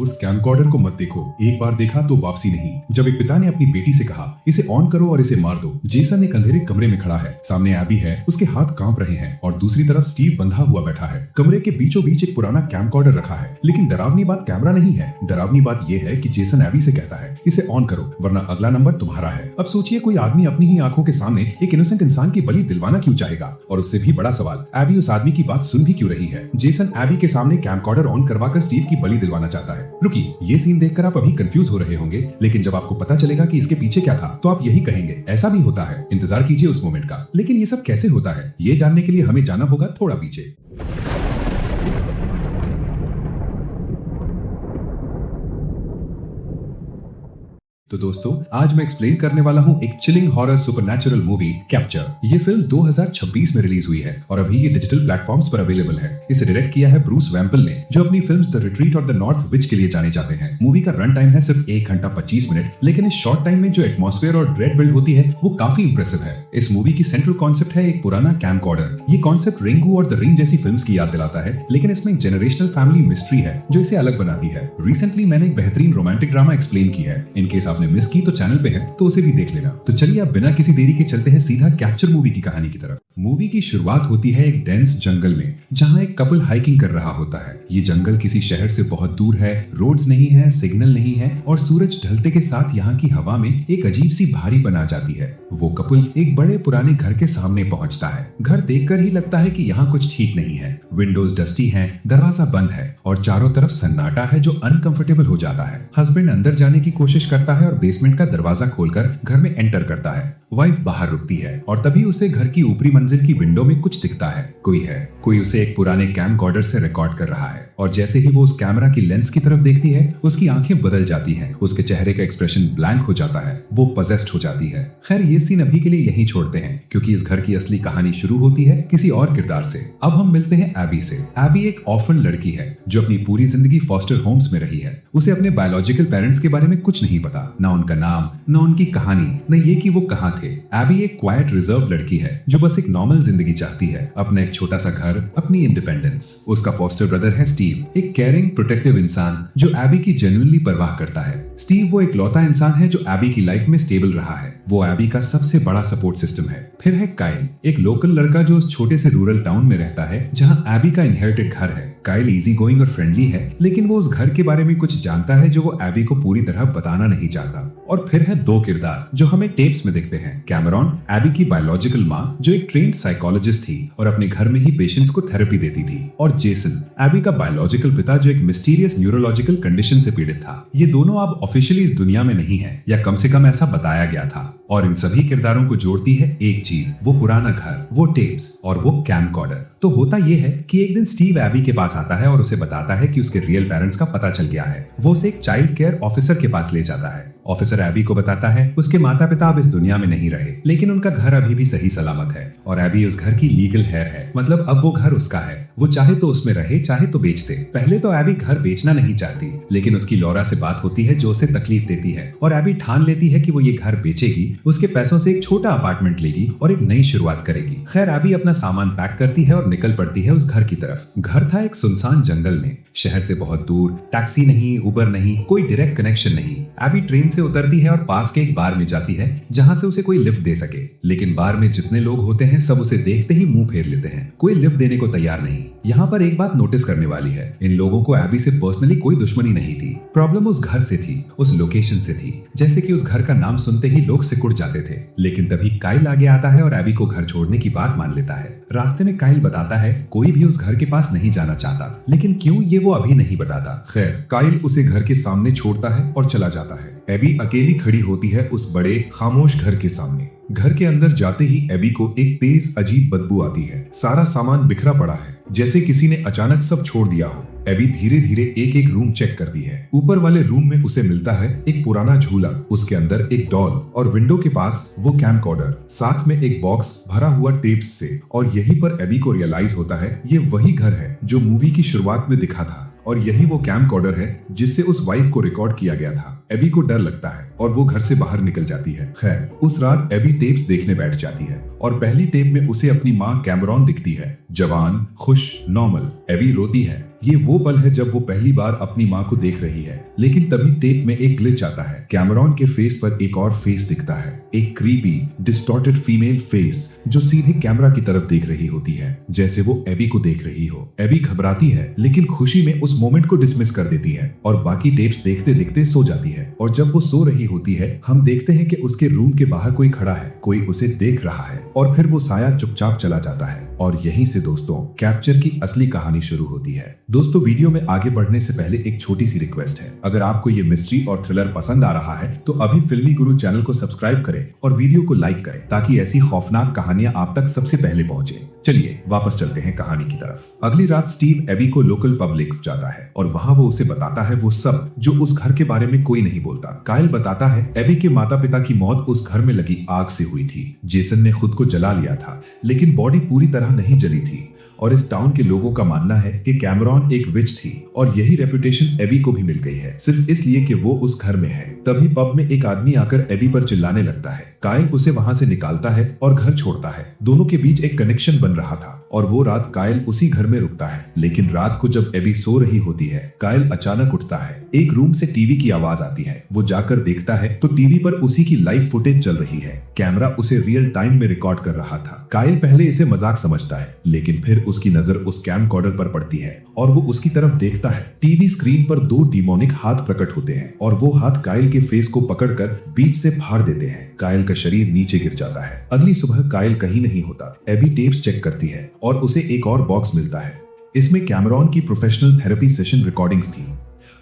उस कैमकॉर्डर को मत देखो, एक बार देखा तो वापसी नहीं। जब एक पिता ने अपनी बेटी से कहा इसे ऑन करो और इसे मार दो। जेसन एक अंधेरे कमरे में खड़ा है, सामने एबी है, उसके हाथ कांप रहे हैं और दूसरी तरफ स्टीव बंधा हुआ बैठा है। कमरे के बीचों बीच एक पुराना कैमकॉर्डर रखा है, लेकिन डरावनी बात कैमरा नहीं है। डरावनी बात यह है कि जेसन एबी से कहता है इसे ऑन करो वरना अगला नंबर तुम्हारा है। अब सोचिए कोई आदमी अपनी ही आंखों के सामने एक इनोसेंट इंसान की बलि दिलवाना क्यों चाहेगा? और उससे भी बड़ा सवाल, एबी उस आदमी की बात सुन भी क्यों रही है? जेसन एबी के सामने कैमकॉर्डर ऑन करवाकर स्टीव की बलि दिलवाना चाहता है। रुकिए, ये सीन देखकर आप अभी कंफ्यूज हो रहे होंगे, लेकिन जब आपको पता चलेगा कि इसके पीछे क्या था तो आप यही कहेंगे ऐसा भी होता है। इंतजार कीजिए उस मोमेंट का। लेकिन ये सब कैसे होता है, ये जानने के लिए हमें जाना होगा थोड़ा पीछे। तो दोस्तों, आज मैं एक्सप्लेन करने वाला हूँ एक chilling horror supernatural movie capture. ये फिल्म 2026 में रिलीज हुई है और अभी ये डिजिटल प्लेटफॉर्म्स पर अवेलेबल है। इसे डायरेक्ट किया है ब्रूस वैम्पल ने, जो अपनी फिल्म्स द रिट्रीट और द नॉर्थ विच के लिए जाने जाते हैं। मूवी का रन टाइम है सिर्फ 1 घंटा 25 मिनट, लेकिन इस शॉर्ट टाइम में जो एटमॉस्फेयर और ड्रेड बिल्ड होती है वो काफी इंप्रेसिव है। इस मूवी की सेंट्रल कॉन्सेप्ट है एक पुराना कैमकॉर्डर। ये कॉन्सेप्ट रिंगू और द रिंग जैसी फिल्म्स की याद दिलाता है, लेकिन इसमें एक जनरेशनल फैमिली मिस्ट्री है जो इसे अलग बनाती है। रिसेंटली मैंने एक बेहतरीन रोमांटिक ड्रामा एक्सप्लेन की है, इनकेस आपने मिस की तो चैनल पे है तो उसे भी देख लेना। तो चलिए अब बिना किसी देरी के चलते हैं सीधा कैप्चर मूवी की कहानी की तरफ। मूवी की शुरुआत होती है एक डेंस जंगल में, जहां एक कपल हाइकिंग कर रहा होता है। ये जंगल किसी शहर से बहुत दूर है, रोड्स नहीं है, सिग्नल नहीं है और सूरज ढलते के साथ यहाँ की हवा में एक अजीब सी भारी बना जाती है। वो कपल एक बड़े पुराने घर के सामने पहुंचता है। घर देखकर ही लगता है कि यहाँ कुछ ठीक नहीं है। विंडोज डस्टी हैं, दरवाजा बंद है और चारों तरफ सन्नाटा है जो अनकंफर्टेबल हो जाता है। हस्बैंड अंदर जाने की कोशिश करता है और बेसमेंट का दरवाजा खोलकर घर में एंटर करता है। वाइफ बाहर रुकती है और तभी उसे घर की ऊपरी मंजिल की विंडो में कुछ दिखता है। कोई उसे एक पुराने कैमकॉर्डर से रिकॉर्ड कर रहा है और जैसे ही वो उस कैमरा की लेंस की तरफ देखती है उसकी आंखें बदल जाती हैं। उसके चेहरे का एक्सप्रेशन ब्लैंक हो जाता है, वो पजेस्ड हो जाती है। खैर ये सीन अभी के लिए यहीं छोड़ते हैं, क्योंकि इस घर की असली कहानी शुरू होती है किसी और किरदार से। अब हम मिलते हैं एबी से। एबी एक ऑर्फन लड़की है जो अपनी पूरी जिंदगी फॉस्टर होम्स में रही है। उसे अपने बायोलॉजिकल पेरेंट्स के बारे में कुछ नहीं पता, ना उनका नाम, ना उनकी कहानी, न ये कि वो कहाँ थे। एबी एक क्वाइट रिजर्व लड़की है जो बस एक नॉर्मल जिंदगी चाहती है, अपना एक छोटा सा घर, अपनी इंडिपेंडेंस। उसका फॉस्टर ब्रदर है स्टीव, एक केयरिंग प्रोटेक्टिव इंसान जो एबी की जेन्युइनली परवाह करता है। स्टीव वो एक लौता इंसान है जो एबी की लाइफ में स्टेबल रहा है। वो एबी का सबसे बड़ा सपोर्ट सिस्टम है। फिर है काइल, एक लोकल लड़का जो उस छोटे से रूरल टाउन में रहता है जहां एबी का इनहेरिटेड घर है। काइल इजी गोइंग और फ्रेंडली है, लेकिन वो उस घर के बारे में कुछ जानता है जो वो एबी को पूरी तरह बताना नहीं चाहता। और फिर है 2 किरदार जो हमें टेप्स में दिखते हैं। कैमरॉन, एबी की बायोलॉजिकल माँ जो एक ट्रेन्ड साइकोलॉजिस्ट थी और अपने घर में ही पेशेंट्स को थेरेपी देती थी। और जेसन, एबी का बायोलॉजिकल पिता जो एक मिस्टीरियस न्यूरोलॉजिकल कंडीशन से पीड़ित था। ये दोनों अब ऑफिशियली इस दुनिया में नहीं है, या कम से कम ऐसा बताया गया था। और इन सभी किरदारों को जोड़ती है एक चीज, वो पुराना घर, वो टेप्स और वो कैमकॉर्डर। तो होता यह है कि एक दिन स्टीव एबी के पास आता है और उसे बताता है कि उसके रियल पेरेंट्स का पता चल गया है। वो उसे एक चाइल्ड केयर ऑफिसर के पास ले जाता है। ऑफिसर एबी को बताता है उसके माता पिता अब इस दुनिया में नहीं रहे, लेकिन उनका घर अभी भी सही सलामत है और एबी उस घर की लीगल हेयर है। मतलब अब वो घर उसका है, वो चाहे तो उसमें रहे, चाहे तो बेच दे। पहले तो एबी घर बेचना नहीं चाहती, लेकिन उसकी लॉरा से बात होती है जो उसे तकलीफ देती है और एबी ठान लेती है कि वो ये घर बेचेगी, उसके पैसों से एक छोटा अपार्टमेंट लेगी और एक नई शुरुआत करेगी। खैर एबी अपना सामान पैक करती है और निकल पड़ती है उस घर की तरफ। घर था एक सुनसान जंगल में, शहर से बहुत दूर, टैक्सी नहीं, उबर नहीं, कोई डायरेक्ट कनेक्शन नहीं। एबी ट्रेन से उतरती है और पास के एक बार में जाती है जहां से उसे कोई लिफ्ट दे सके, लेकिन बार में जितने लोग होते हैं सब उसे देखते ही मुंह फेर लेते हैं, कोई लिफ्ट देने को तैयार नहीं। यहाँ पर एक बात नोटिस करने वाली है, इन लोगों को एबी से पर्सनली कोई दुश्मनी नहीं थी। प्रॉब्लम उस घर से थी, उस लोकेशन से थी। जैसे कि उस घर का नाम सुनते ही लोग सिकुड़ जाते थे। लेकिन तभी काइल आगे आता है और एबी को घर छोड़ने की बात मान लेता है। रास्ते में काइल बताता है कोई भी उस घर के पास नहीं जाना चाहता, लेकिन क्यों ये वो अभी नहीं बताता। खैर काइल उसे घर के सामने छोड़ता है और चला जाता है। एबी अकेली खड़ी होती है उस बड़े खामोश घर के सामने। घर के अंदर जाते ही एबी को एक तेज अजीब बदबू आती है। सारा सामान बिखरा पड़ा है, जैसे किसी ने अचानक सब छोड़ दिया हो। एबी धीरे धीरे एक एक रूम चेक करती है। ऊपर वाले रूम में उसे मिलता है एक पुराना झूला, उसके अंदर एक डॉल और विंडो के पास वो कैमकॉर्डर, साथ में एक बॉक्स भरा हुआ टेप्स से। और यहीं पर एबी को रियलाइज होता है ये वही घर है जो मूवी की शुरुआत में दिखा था और यही वो कैमकॉर्डर है जिससे उस वाइफ को रिकॉर्ड किया गया था। एबी को डर लगता है और वो घर से बाहर निकल जाती है। खैर उस रात एबी टेप्स देखने बैठ जाती है और पहली टेप में उसे अपनी माँ कैमरॉन दिखती है, जवान, खुश, नॉर्मल। एबी रोती है ये वो पल है जब वो पहली बार अपनी माँ को देख रही है, लेकिन तभी टेप में एक ग्लिच आता है। कैमरॉन के फेस पर एक और फेस दिखता है, एक क्रीपी डिस्टॉर्टेड फीमेल फेस जो सीधे कैमरा की तरफ देख रही होती है, जैसे वो एबी को देख रही हो। एबी घबराती है, लेकिन खुशी में उस मोमेंट को डिसमिस कर देती है और बाकी टेप्स देखते देखते सो जाती है। और जब वो सो रही होती है, हम देखते हैं कि उसके रूम के बाहर कोई खड़ा है, कोई उसे देख रहा है, और फिर वो साया चुपचाप चला जाता है। और यहीं से दोस्तों कैप्चर की असली कहानी शुरू होती है। दोस्तों, वीडियो में आगे बढ़ने से पहले एक छोटी सी रिक्वेस्ट है, अगर आपको ये मिस्ट्री और थ्रिलर पसंद आ रहा है तो अभी फिल्मी गुरु चैनल को सब्सक्राइब करें और वीडियो को लाइक करें, ताकि ऐसी खौफनाक कहानियां आप तक सबसे पहले पहुंचे। चलिए वापस चलते हैं कहानी की तरफ। अगली रात स्टीव एबी को लोकल पब लेकर जाता है और वहाँ वो उसे बताता है वो सब जो उस घर के बारे में कोई नहीं बोलता। काइल बताता है एबी के माता पिता की मौत उस घर में लगी आग से हुई थी। जेसन ने खुद को जला लिया था, लेकिन बॉडी पूरी तरह नहीं जली थी। और इस टाउन के लोगों का मानना है कि कैमरॉन एक विच थी और यही रेपुटेशन एबी को भी मिल गई है, सिर्फ इसलिए कि वो उस घर में है। तभी पब में एक आदमी आकर एबी पर चिल्लाने लगता है। काइल उसे वहां से निकालता है और घर छोड़ता है। दोनों के बीच एक कनेक्शन बन रहा था और वो रात काइल उसी घर में रुकता है। लेकिन रात को जब एबी सो रही होती है, काइल अचानक उठता है। एक रूम से टीवी की आवाज आती है। वो जाकर देखता है तो टीवी पर उसी की लाइव फुटेज चल रही है। कैमरा उसे रियल टाइम में रिकॉर्ड कर रहा था। काइल पहले इसे मजाक समझता है, लेकिन फिर उसकी नजर उस कैमकॉर्डर पर पड़ती है और वो उसकी तरफ देखता है। टीवी स्क्रीन पर दो डिमोनिक हाथ प्रकट होते हैं और वो हाथ काइल के फेस को पकड़कर बीच से फाड़ देते हैं। काइल का शरीर नीचे गिर जाता है। अगली सुबह काइल कहीं नहीं होता। एबी टेप्स चेक करती है और उसे एक और बॉक्स मिलता है। इसमें कैमरॉन की प्रोफेशनल थेरेपी सेशन रिकॉर्डिंग्स थी।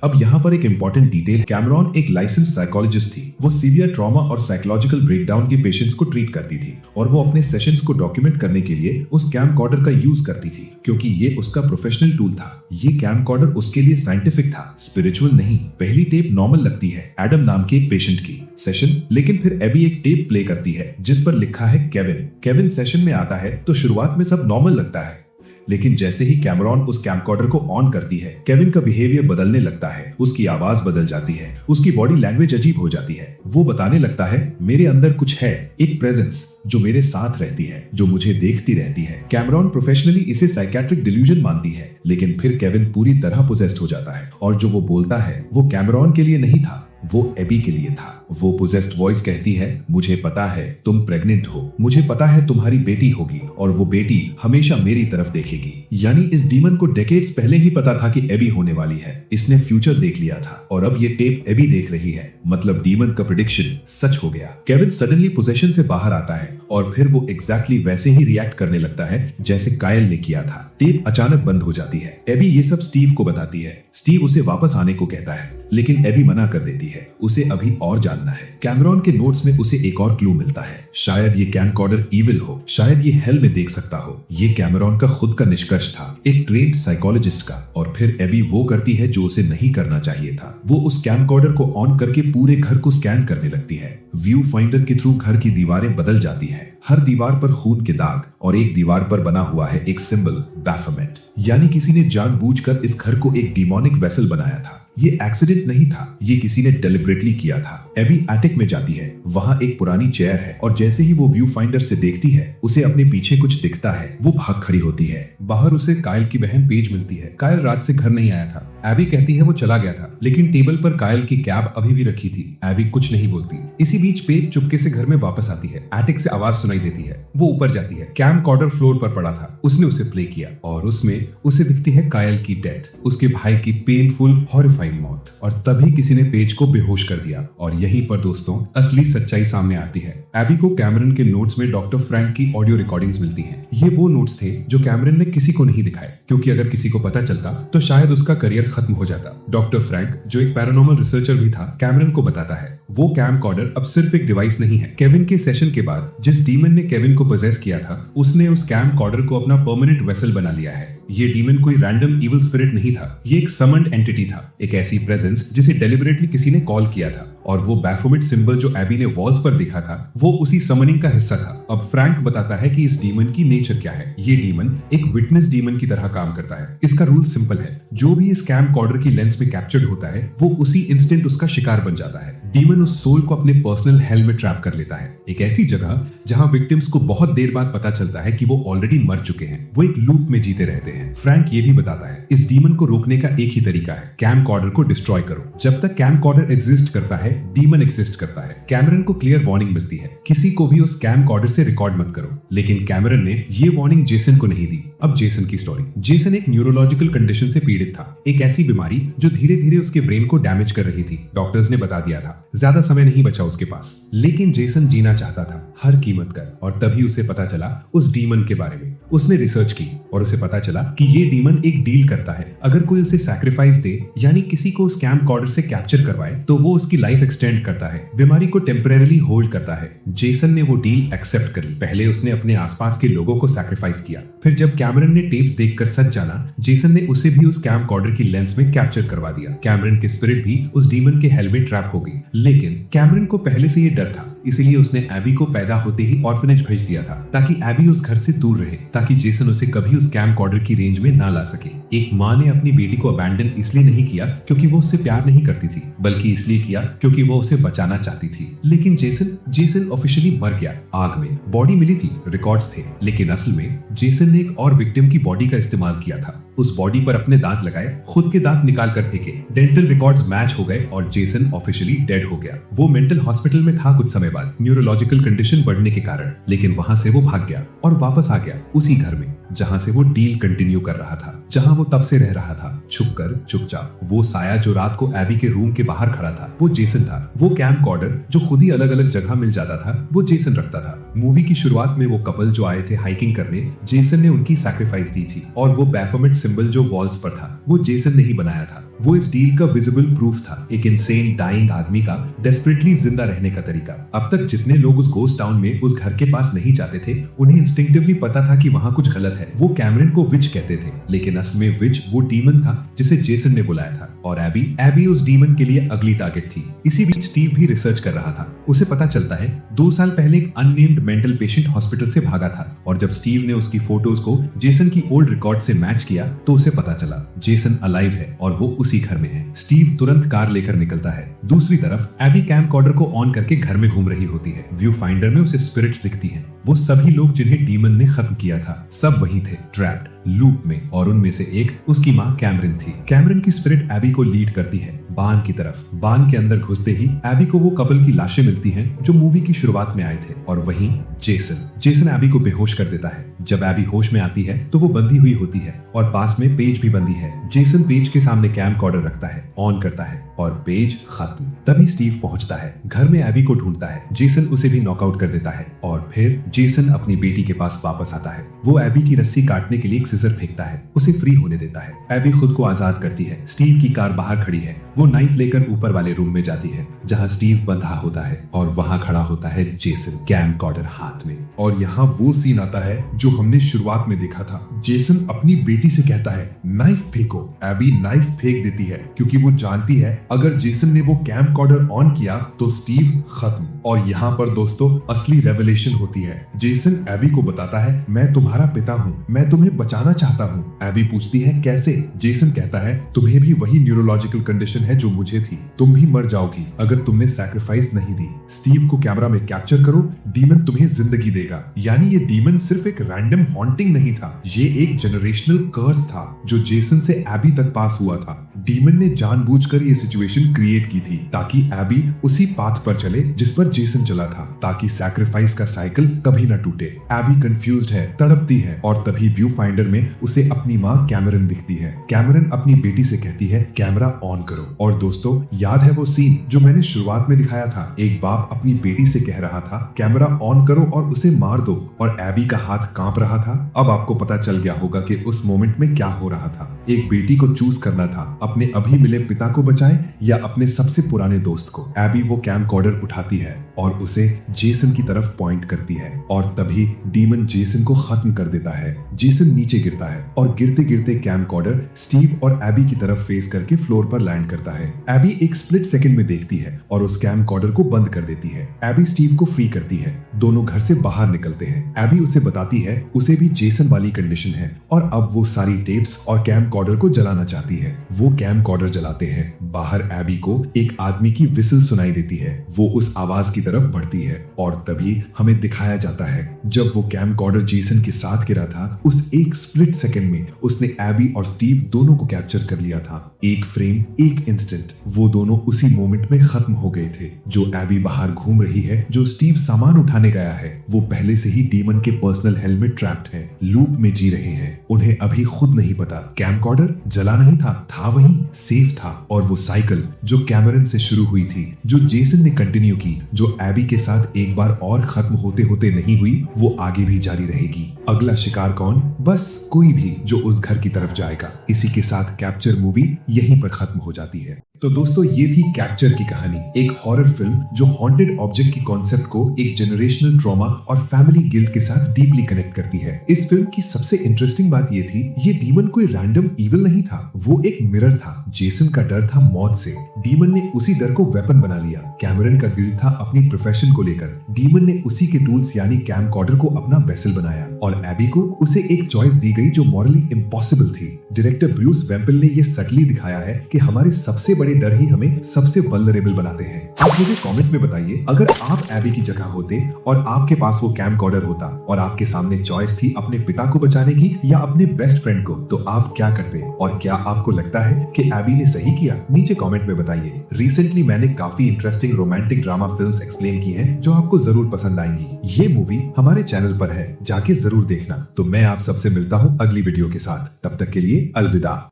अब यहाँ पर एक इंपॉर्टेंट डिटेल, कैमरॉन एक लाइसेंस साइकोलॉजिस्ट थी। वो सीवियर ट्रॉमा और साइकोलॉजिकल ब्रेकडाउन के पेशेंट्स को ट्रीट करती थी और वो अपने सेशंस को डॉक्यूमेंट करने के लिए उस कैमकॉर्डर का यूज करती थी, क्योंकि ये उसका प्रोफेशनल टूल था। ये कैमकॉर्डर उसके लिए साइंटिफिक था, स्पिरिचुअल नहीं। पहली टेप नॉर्मल लगती है, एडम नाम के एक पेशेंट की सेशन, लेकिन फिर एबी एक टेप प्ले करती है जिस पर लिखा है केविन। केविन सेशन में आता है तो शुरुआत में सब नॉर्मल लगता है, लेकिन जैसे ही कैमरॉन उस कैमकॉर्डर को ऑन करती है, केविन का बिहेवियर बदलने लगता है। उसकी आवाज बदल जाती है, उसकी बॉडी लैंग्वेज अजीब हो जाती है। वो बताने लगता है मेरे अंदर कुछ है, एक प्रेजेंस जो मेरे साथ रहती है, जो मुझे देखती रहती है। कैमरॉन प्रोफेशनली इसे साइकेट्रिक डिल्यूजन मानती है, लेकिन फिर केविन पूरी तरह पोजेस्ड हो जाता है और जो वो बोलता है वो कैमरॉन के लिए नहीं था, वो एबी के लिए था। वो पोजेस्ड वॉइस कहती है मुझे पता है तुम प्रेग्नेंट हो, मुझे पता है तुम्हारी बेटी होगी और वो बेटी हमेशा मेरी तरफ देखेगी। यानी इस डीमन को डेकेड्स पहले ही पता था कि एबी होने वाली है। इसने फ्यूचर देख लिया था और अब ये टेप एबी देख रही है, मतलब डीमन का प्रेडिक्शन सच हो गया। केविन सडनली पोजेशन से बाहर आता है और फिर वो एग्जैक्टली वैसे ही रिएक्ट करने लगता है जैसे काइल ने किया था। टेप अचानक बंद हो जाती है। एबी ये सब स्टीव को बताती है। स्टीव उसे वापस आने को कहता है, लेकिन एबी मना कर देती है, उसे अभी और जानना है। कैमरॉन के नोट्स में उसे एक और क्लू मिलता है, शायद ये कैमकॉर्डर इविल हो, शायद ये हेल में देख सकता हो। ये कैमरॉन का खुद का निष्कर्ष था, एक ट्रेन्ड साइकोलॉजिस्ट का। और फिर एबी वो करती है जो उसे नहीं करना चाहिए था। वो उस कैमकॉर्डर को ऑन करके पूरे घर को स्कैन करने लगती है। व्यू फाइंडर के थ्रू घर की दीवारें बदल जाती है। हर दीवार पर खून के दाग और एक दीवार पर बना हुआ है एक सिंबल, बैफोमेट, यानी किसी ने जानबूझकर इस घर को एक डिमोनिक वेसल बनाया था। ये एक्सीडेंट नहीं था, ये किसी ने डेलिबरेटली किया था। एबी एटिक में जाती है, वहाँ एक पुरानी चेयर है और जैसे ही वो व्यू फाइंडर से देखती है, उसे अपने पीछे कुछ दिखता है। वो भाग खड़ी होती है। बाहर उसे काइल की बहन पेज मिलती है। काइल रात से घर नहीं आया था। एबी कहती है वो चला गया था, लेकिन टेबल पर काइल की कैब अभी भी रखी थी। एबी कुछ नहीं बोलती। इसी बीच पेज चुपके से घर में वापस आती है। एटिक से आवाज सुनाई देती है। वो ऊपर जाती है। कैमकॉर्डर फ्लोर पर पड़ा था। उसने उसे प्ले किया और उसमें उसे दिखती है काइल की डेथ, उसके भाई की पेनफुल हॉरिफाइंग मौत। और तभी किसी ने पेज को बेहोश कर दिया। और यहीं पर दोस्तों असली सच्चाई सामने आती है। एबी को कैमरन के नोट्स में डॉक्टर फ्रैंक की ऑडियो रिकॉर्डिंग्स मिलती हैं। ये वो नोट्स थे जो कैमरन ने किसी को नहीं दिखाए, क्योंकि अगर किसी को पता चलता तो शायद उसका करियर खत्म हो जाता। डॉक्टर फ्रैंक, जो एक पैरानॉर्मल रिसर्चर भी था, कैमरन को बताता है वो कैमकॉर्डर अब सिर्फ एक डिवाइस नहीं है। केविन के सेशन के बाद जिस डीमन ने केविन को पोजेस किया था, उसने उस कैमकॉर्डर को अपना परमानेंट वेसल बना लिया है। ये डीमन कोई रैंडम इविल स्पिरिट नहीं था, ये एक समन्ड एंटिटी था, एक ऐसी प्रेजेंस जिसे डेलिबरेटली किसी ने कॉल किया था। और वो बैफोमेट सिंबल जो एबी ने वॉल्स पर देखा था, वो उसी समनिंग का हिस्सा था। अब फ्रैंक बताता है कि इस डीमन की नेचर क्या है। ये डीमन एक विटनेस डीमन की तरह काम करता है। इसका रूल सिंपल है, जो भी इस कैमकॉर्डर की लेंस में कैप्चर्ड होता है, वो उसी इंस्टेंट उसका शिकार बन जाता है। डीमन उस सोल को अपने पर्सनल हेल में ट्रैप कर लेता है, एक ऐसी जगह जहां विक्टिम्स को बहुत देर बाद पता चलता है कि वो ऑलरेडी मर चुके हैं। वो एक लूप में जीते रहते हैं। फ्रैंक ये भी बताता है इस डीमन को रोकने का एक ही तरीका है, कैमकॉर्डर को डिस्ट्रॉय करो। जब तक कैमकॉर्डर एग्जिस्ट करता है, डीमन एग्जिस्ट करता है। कैमरन को क्लियर वार्निंग मिलती है, किसी को भी उस कैमकॉर्डर से रिकॉर्ड मत करो, लेकिन कैमरन ने ये वार्निंग जेसन को नहीं दी। अब जेसन की स्टोरी। जेसन एक न्यूरोलॉजिकल कंडीशन से पीड़ित था, एक ऐसी बीमारी जो धीरे धीरे उसके ब्रेन को डैमेज कर रही थी। डॉक्टर्स ने बता दिया था ज्यादा समय नहीं बचा उसके पास, लेकिन जेसन जीना चाहता था हर कीमत कर। और तभी उसे पता चला उस डीमन के बारे में। उसने रिसर्च की और उसे पता चला कि ये डीमन एक डील करता है, अगर कोई उसे सैक्रिफाइस दे यानी किसी को उस कैमकॉर्डर से कैप्चर करवाए तो वो उसकी लाइफ एक्सटेंड करता है, बीमारी को टेम्परेरी होल्ड करता है। जेसन ने वो डील एक्सेप्ट कर ली। पहले उसने अपने आसपास के लोगों को सैक्रिफाइस किया, फिर जब कैमरन ने टेप्स देखकर सच जाना, जेसन ने उसे भी उस कैमकॉर्डर की लेंस में कैप्चर करवा दिया। कैमरन की स्पिरिट भी उस डीमन के हेल में ट्रैप हो गई, लेकिन कैमरन को पहले से ये डर था, इसीलिए उसने एबी को पैदा होते ही ऑर्फनेज भेज दिया था ताकि एबी उस घर से दूर रहे, ताकि जेसन उसे कभी उस कैमकॉर्डर की रेंज में ना ला सके। एक माँ ने अपनी बेटी को अबैंडन इसलिए नहीं किया क्योंकि वो उससे प्यार नहीं करती थी, बल्कि इसलिए किया क्योंकि वो उसे बचाना चाहती थी। लेकिन जेसन ऑफिशियली मर गया। आग में बॉडी मिली थी, रिकॉर्ड्स थे, लेकिन असल में जेसन ने एक और विक्टिम की बॉडी का इस्तेमाल किया था। उस बॉडी पर अपने दांत लगाए, खुद के दांत निकाल कर फेंके, डेंटल रिकॉर्ड्स मैच हो गए और जेसन ऑफिशियली डेड हो गया। वो मेंटल हॉस्पिटल में था कुछ समय बाद न्यूरोलॉजिकल कंडीशन बढ़ने के कारण, लेकिन वहां से वो भाग गया और वापस आ गया उसी घर में जहां से वो डील कंटिन्यू कर रहा था, जहां वो तब से रह रहा था, छुपकर चुपचाप। वो साया जो रात को एबी के रूम के बाहर खड़ा था, वो जेसन था। वो कैमकॉर्डर जो खुद ही अलग अलग जगह मिल जाता था, वो जेसन रखता था। मूवी की शुरुआत में वो कपल जो आए थे हाइकिंग करने, जेसन ने उनकी सैक्रिफाइस दी थी, और वो बैफोमेट सिंबल जो वॉल्स पर था, वो जेसन ने ही बनाया था। वो इस डील का विजिबल प्रूफ था, एक इंसेन डाइंग आदमी का डेस्परेटली जिंदा रहने का तरीका। अब तक जितने लोग उस गोस्ट टाउन में उस घर के पास नहीं जाते थे, उन्हें इंस्टिंक्टिवली पता था कि वहां कुछ गलत है। वो कैमरन को विच कहते थे, लेकिन असल में विच वो डीमन था जिसे जेसन ने बुलाया था, और एबी उस डीमन के लिए अगली टारगेट थी। इसी बीच स्टीव भी रिसर्च कर रहा था। उसे पता चलता है 2 साल पहले एक अननेम्ड मेंटल पेशेंट हॉस्पिटल से भागा था, और जब स्टीव ने उसकी फोटोज को जेसन की ओल्ड रिकॉर्ड से मैच किया तो उसे पता चला जेसन अलाइव है और वो उसी घर में है। स्टीव तुरंत कार लेकर निकलता है। दूसरी तरफ एबी कैमकॉर्डर को ऑन करके घर में घूम रही होती है। व्यू फाइंडर में उसे स्पिरिट्स दिखती हैं। वो सभी लोग जिन्हें डीमन ने खत्म किया था, सब वहीं थे, ट्रैप्ड लूप में, और उनमें से एक उसकी माँ कैमरन थी। कैमरन की स्पिरिट एबी को लीड करती है बान की तरफ। बान के अंदर घुसते ही एबी को वो कपल की लाशें मिलती हैं जो मूवी की शुरुआत में आए थे, और वहीं जेसन एबी को बेहोश कर देता है। जब एबी होश में आती है तो वो बंधी हुई होती है और पास में पेज भी बंधी है। जेसन पेज के सामने कैमकॉर्डर रखता है, ऑन करता है और पेज खत्म। तभी स्टीव पहुंचता है, घर में एबी को ढूंढता है। जेसन उसे भी नॉकआउट कर देता है और फिर जेसन अपनी बेटी के पास वापस आता है। वो एबी की रस्सी काटने के लिए एक सिजर फेंकता है, उसे फ्री होने देता है। एबी खुद को आजाद करती है। स्टीव की कार बाहर खड़ी है। वो नाइफ लेकर ऊपर वाले रूम में जाती है जहां स्टीव बंधा होता है, और वहां खड़ा होता है जेसन कैमकॉर्डर हाथ में। और यहाँ वो सीन आता है जो हमने शुरुआत में देखा था। जेसन अपनी बेटी से कहता है नाइफ फेंको। एबी नाइफ फेंक देती है क्योंकि वो जानती है अगर जेसन ने वो कैमकॉर्डर ऑन किया तो स्टीव खत्म। और यहाँ पर दोस्तों असली रेवलेशन होती है। जेसन एबी को बताता है मैं तुम्हारा पिता हूँ, मैं तुम्हें बचाना चाहता हूँ। एबी पूछती है कैसे? जेसन कहता है तुम्हें भी वही न्यूरोलॉजिकल कंडीशन है जो मुझे थी, तुम भी मर जाओगी अगर तुमने सैक्रिफाइस नहीं दी। स्टीव को कैमरा में कैप्चर करो, डीमन तुम्हें जिंदगी देगा। यानी ये डीमन सिर्फ एक रैंडम हॉन्टिंग नहीं था, ये एक जनरेशनल कर्स था जो जेसन से एबी तक पास हुआ था। डीमन ने जानबूझकर ये सिचुएशन क्रिएट की थी ताकि एबी उसी पाथ पर चले जिस पर जेसन चला था, ताकि सैक्रिफाइस का साइकिल कभी न टूटे। एबी कंफ्यूज्ड है, तड़पती है, और तभी व्यू फाइंडर में उसे अपनी माँ कैमरन दिखती है। कैमरन अपनी बेटी से कहती है कैमरा ऑन करो। और दोस्तों याद है वो सीन जो मैंने शुरुआत में दिखाया था? एक बाप अपनी बेटी से कह रहा था कैमरा ऑन करो और उसे मार दो, और एबी का हाथ कांप रहा था। अब आपको पता चल गया होगा कि उस मोमेंट में क्या हो रहा था। एक बेटी को चूज करना था, अपने अभी मिले पिता को बचाए या अपने सबसे पुराने दोस्त को। एबी वो कैमकॉर्डर उठाती है और उसे जेसन की तरफ पॉइंट करती है, और तभी डीमन जेसन को खत्म कर देता है। जेसन नीचे गिरता है और गिरते गिरते कैमकॉर्डर स्टीव और एबी की तरफ फेस करके फ्लोर पर लैंड करता है। एबी एक स्प्लिट सेकंड में देखती है और उस कैमकॉर्डर को बंद कर देती है। एबी स्टीव को फ्री करती है, दोनों घर से बाहर निकलते हैं। एबी उसे बताती है उसे भी जेसन वाली कंडीशन है, और अब वो सारी टेप्स और कैमकॉर्डर कॉर्डर को जलाना चाहती है। वो कैम कॉर्डर जलाते हैं। बाहर एबी को एक आदमी की विसल सुनाई देती है। वो उस आवाज की तरफ बढ़ती है और तभी हमें दिखाया जाता है जब वो कैम कॉर्डर जेसन के साथ गिरा था, उस एक स्प्लिट सेकंड में उसने एबी और स्टीव दोनों को कैप्चर कर लिया था। एक फ्रेम, एक इंस्टेंट, वो दोनों उसी मोमेंट में खत्म हो गए थे। जो एबी बाहर घूम रही है, जो स्टीव सामान उठाने गया है, वो पहले से ही डीमन के पर्सनल हेल में ट्रैप्ड है, लूप में जी रहे हैं। उन्हें अभी खुद नहीं पता कैमकॉर्डर जला नहीं था वहीं सेफ था। और वो साइकिल जो कैमरन से शुरू हुई थी, जो जेसन ने कंटिन्यू की, जो एबी के साथ एक बार और खत्म होते होते नहीं हुई, वो आगे भी जारी रहेगी। अगला शिकार कौन? बस कोई भी जो उस घर की तरफ जाएगा। इसी के साथ कैप्चर मूवी यहीं पर खत्म हो जाती है। तो दोस्तों, ये थी कैप्चर की कहानी, एक हॉरर फिल्म जो हॉन्टेड ऑब्जेक्ट की कॉन्सेप्ट को एक जनरेशनल ट्रॉमा और फैमिली गिल्ट के साथ डीपली कनेक्ट करती है। इस फिल्म की सबसे इंटरेस्टिंग बात ये थी, ये डीमन कोई रैंडम इविल नहीं था, वो एक मिरर था। जेसन का डर था मौत से, डीमन ने उसी डर को वेपन बना लिया। कैमरन का गिल्ट था अपनी प्रोफेशन को लेकर, डीमन ने उसी के टूल्स यानी कैमकॉर्डर को अपना वेसल बनाया। और एबी को उसे एक चॉइस दी गई जो मॉरली इम्पॉसिबल थी। डायरेक्टर ब्रूस वेम्पल ने ये सटली दिखाया है कि हमारे सबसे बड़े डर ही हमें सबसे वल्नरेबल बनाते हैं। आप मुझे कमेंट में बताइए, अगर आप एबी की जगह होते और आपके पास वो कैमकॉर्डर होता और आपके सामने चॉइस थी अपने पिता को बचाने की या अपने बेस्ट फ्रेंड को, तो आप क्या करते? और क्या आपको लगता है कि एबी ने सही किया? नीचे कमेंट में बताइए। रिसेंटली मैंने काफी interesting romantic drama films explain की हैं जो आपको जरूर पसंद आएंगी। ये मूवी हमारे चैनल पर है, जाके जरूर देखना। तो मैं आप सबसे मिलता हूँ अगली वीडियो के साथ। तब तक के लिए अलविदा।